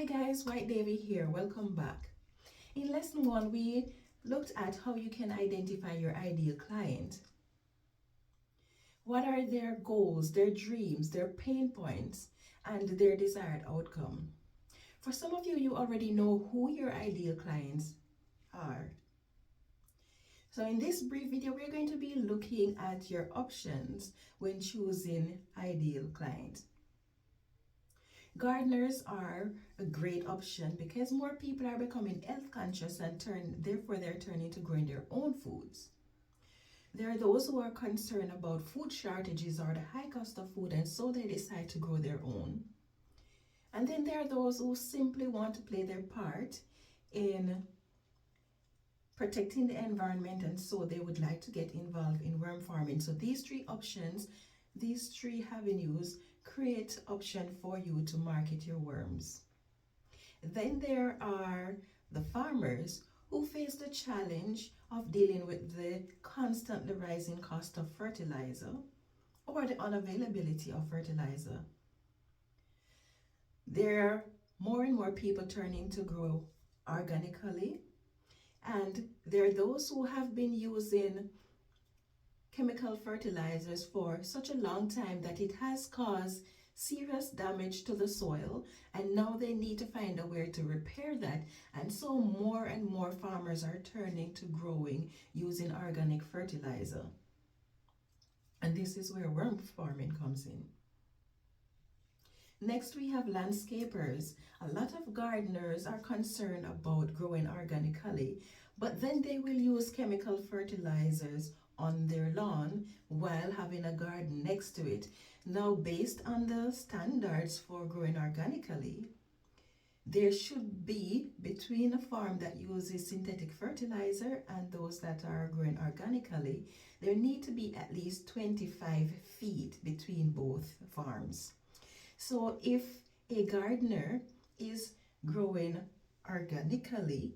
Hi guys, White Davy here. Welcome back. In lesson 1, we looked at how you can identify your ideal client. What are their goals, their dreams, their pain points, and their desired outcome? For some of you, you already know who your ideal clients are. So in this brief video, we're going to be looking at your options when choosing ideal clients. Gardeners are a great option because more people are becoming health conscious and therefore they're turning to growing their own foods. There are those who are concerned about food shortages or the high cost of food, and so they decide to grow their own. And then there are those who simply want to play their part in protecting the environment, and so they would like to get involved in worm farming. So these three options, these three avenues create option for you to market your worms. Then there are the farmers who face the challenge of dealing with the constantly rising cost of fertilizer or the unavailability of fertilizer. There are more and more people turning to grow organically, and there are those who have been using chemical fertilizers for such a long time that it has caused serious damage to the soil, and now they need to find a way to repair that. And so more and more farmers are turning to growing using organic fertilizer. And this is where worm farming comes in. Next, we have landscapers. A lot of gardeners are concerned about growing organically, but then they will use chemical fertilizers on their lawn while having a garden next to it. Now, based on the standards for growing organically, there should be, between a farm that uses synthetic fertilizer and those that are growing organically, there need to be at least 25 feet between both farms. So if a gardener is growing organically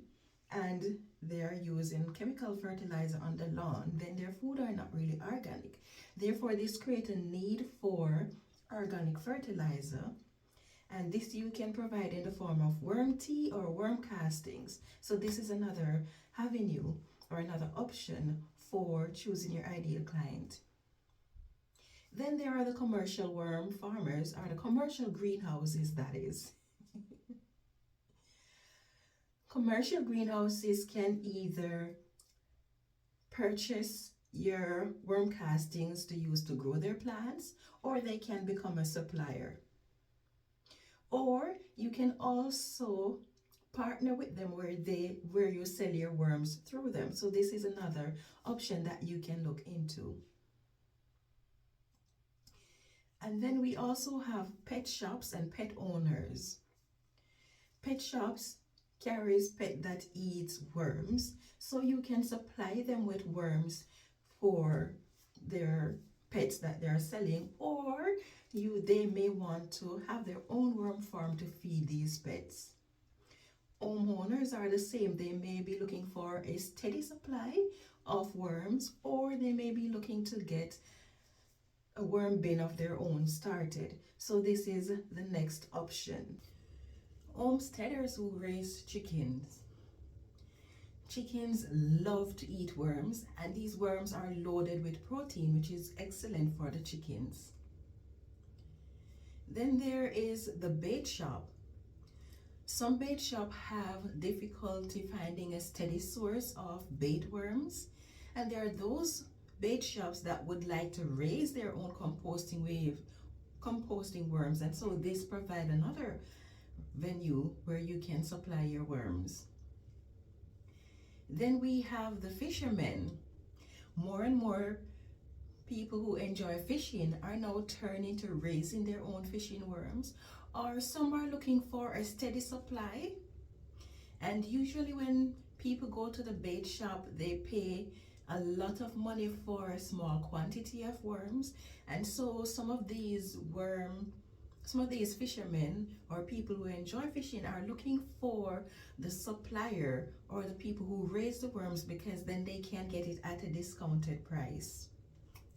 and they are using chemical fertilizer on the lawn, then their food are not really organic. Therefore, this creates a need for organic fertilizer, and this you can provide in the form of worm tea or worm castings. So this is another avenue or another option for choosing your ideal client. Then there are the commercial worm farmers, or the commercial greenhouses, that is. Commercial greenhouses can either purchase your worm castings to use to grow their plants, or they can become a supplier. Or you can also partner with them where you sell your worms through them. So this is another option that you can look into. And then we also have pet shops and pet owners. Pet shops carries pet that eats worms, so you can supply them with worms for their pets that they are selling, or they may want to have their own worm farm to feed these pets. Homeowners are the same. They may be looking for a steady supply of worms, or they may be looking to get a worm bin of their own started. So this is the next option. Homesteaders who raise chickens. Chickens love to eat worms, and these worms are loaded with protein, which is excellent for the chickens. Then there is the bait shop. Some bait shops have difficulty finding a steady source of bait worms, and there are those bait shops that would like to raise their own composting worms, and so this provides another venue where you can supply your worms. Then we have the fishermen. More and more people who enjoy fishing are now turning to raising their own fishing worms, or some are looking for a steady supply. And usually when people go to the bait shop, they pay a lot of money for a small quantity of worms, and so some of these fishermen or people who enjoy fishing are looking for the supplier or the people who raise the worms, because then they can get it at a discounted price.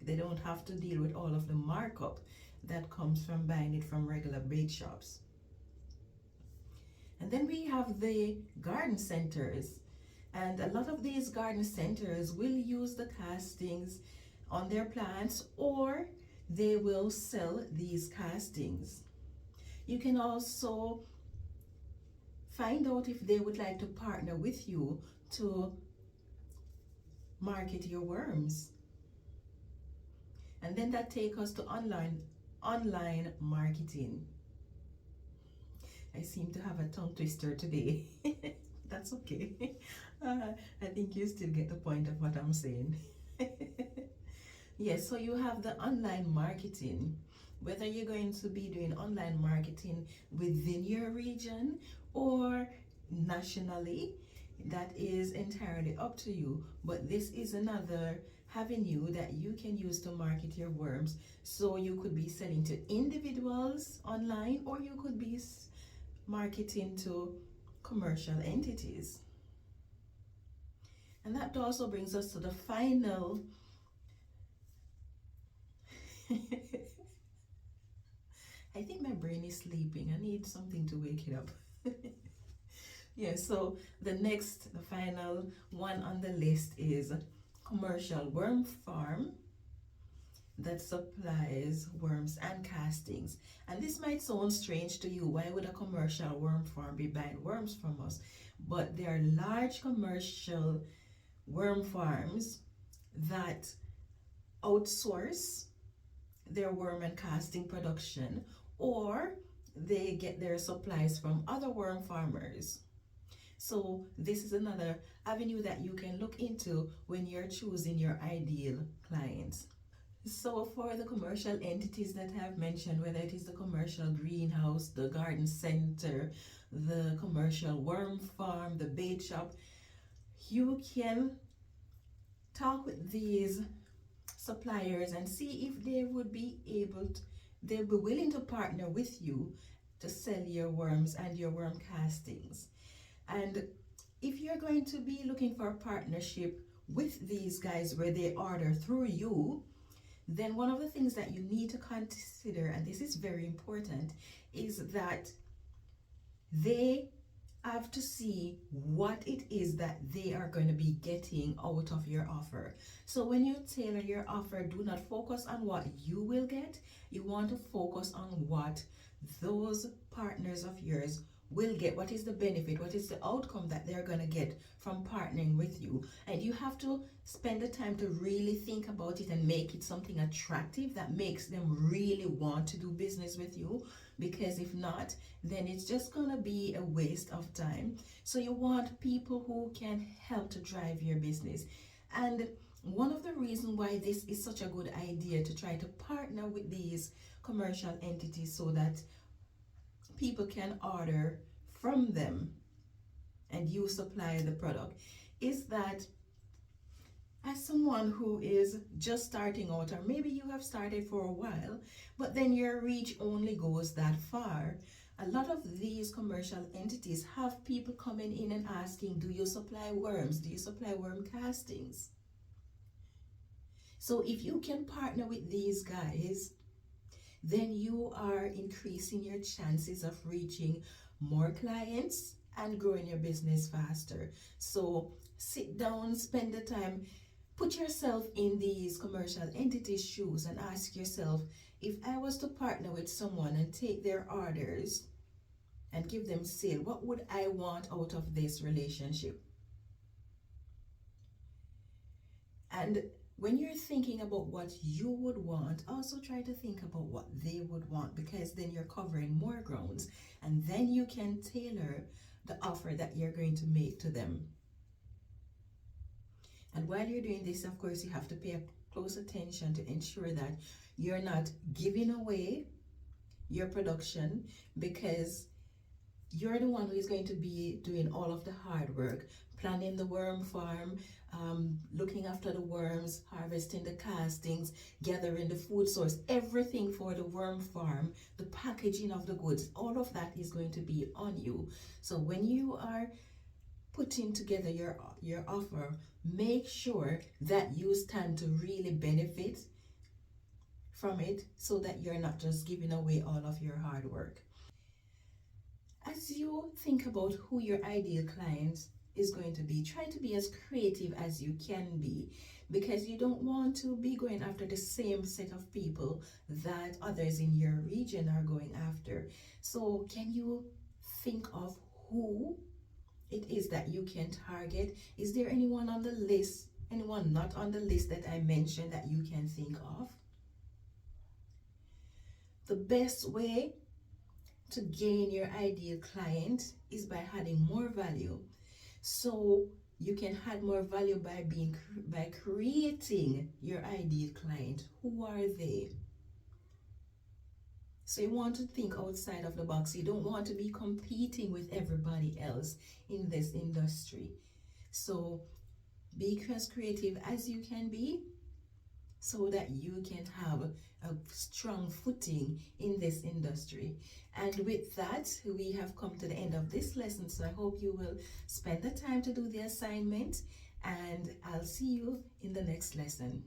They don't have to deal with all of the markup that comes from buying it from regular bait shops. And then we have the garden centers. And a lot of these garden centers will use the castings on their plants, or they will sell these castings. You can also find out if they would like to partner with you to market your worms. And then that takes us to online marketing. I seem to have a tongue twister today. That's okay. I think you still get the point of what I'm saying. Yes, so you have the online marketing. Whether you're going to be doing online marketing within your region or nationally, that is entirely up to you. But this is another avenue that you can use to market your worms. So you could be selling to individuals online, or you could be marketing to commercial entities. And that also brings us to the final I think my brain is sleeping. I need something to wake it up. Yeah, so the final one on the list is commercial worm farm that supplies worms and castings. And this might sound strange to you. Why would a commercial worm farm be buying worms from us? But there are large commercial worm farms that outsource their worm and casting production, or they get their supplies from other worm farmers. So this is another avenue that you can look into when you're choosing your ideal clients. So for the commercial entities that I've mentioned, whether it is the commercial greenhouse, the garden center, the commercial worm farm, the bait shop, you can talk with these suppliers and see if they would be they'll be willing to partner with you to sell your worms and your worm castings. And if you're going to be looking for a partnership with these guys where they order through you, then one of the things that you need to consider, and this is very important, is that they have to see what it is that they are going to be getting out of your offer. So when you tailor your offer, do not focus on what you will get. You want to focus on what those partners of yours will get. What is the benefit? What is the outcome that they're going to get from partnering with you? And you have to spend the time to really think about it and make it something attractive that makes them really want to do business with you. Because if not, then it's just going to be a waste of time. So you want people who can help to drive your business. And one of the reasons why this is such a good idea to try to partner with these commercial entities so that people can order from them and you supply the product is that as someone who is just starting out, or maybe you have started for a while, but then your reach only goes that far, a lot of these commercial entities have people coming in and asking, do you supply worms? Do you supply worm castings? So if you can partner with these guys, then you are increasing your chances of reaching more clients and growing your business faster. So sit down, spend the time, put yourself in these commercial entities' shoes and ask yourself, if I was to partner with someone and take their orders and give them sale, what would I want out of this relationship? And when you're thinking about what you would want, also try to think about what they would want, because then you're covering more grounds and then you can tailor the offer that you're going to make to them. And while you're doing this, of course, you have to pay close attention to ensure that you're not giving away your production, because you're the one who is going to be doing all of the hard work, planning the worm farm, looking after the worms, harvesting the castings, gathering the food source, everything for the worm farm, the packaging of the goods, all of that is going to be on you. So when you are putting together your offer, make sure that you stand to really benefit from it, so that you're not just giving away all of your hard work. as you think about who your ideal client is going to be, try to be as creative as you can be, because you don't want to be going after the same set of people that others in your region are going after. So can you think of who it is that you can target? Is there anyone on the list, anyone not on the list that I mentioned that you can think of? The best way to gain your ideal client is by adding more value. So you can add more value by creating your ideal client. Who are they? So you want to think outside of the box. You don't want to be competing with everybody else in this industry. So be as creative as you can be, so that you can have a strong footing in this industry. And with that, we have come to the end of this lesson. So I hope you will spend the time to do the assignment, and I'll see you in the next lesson.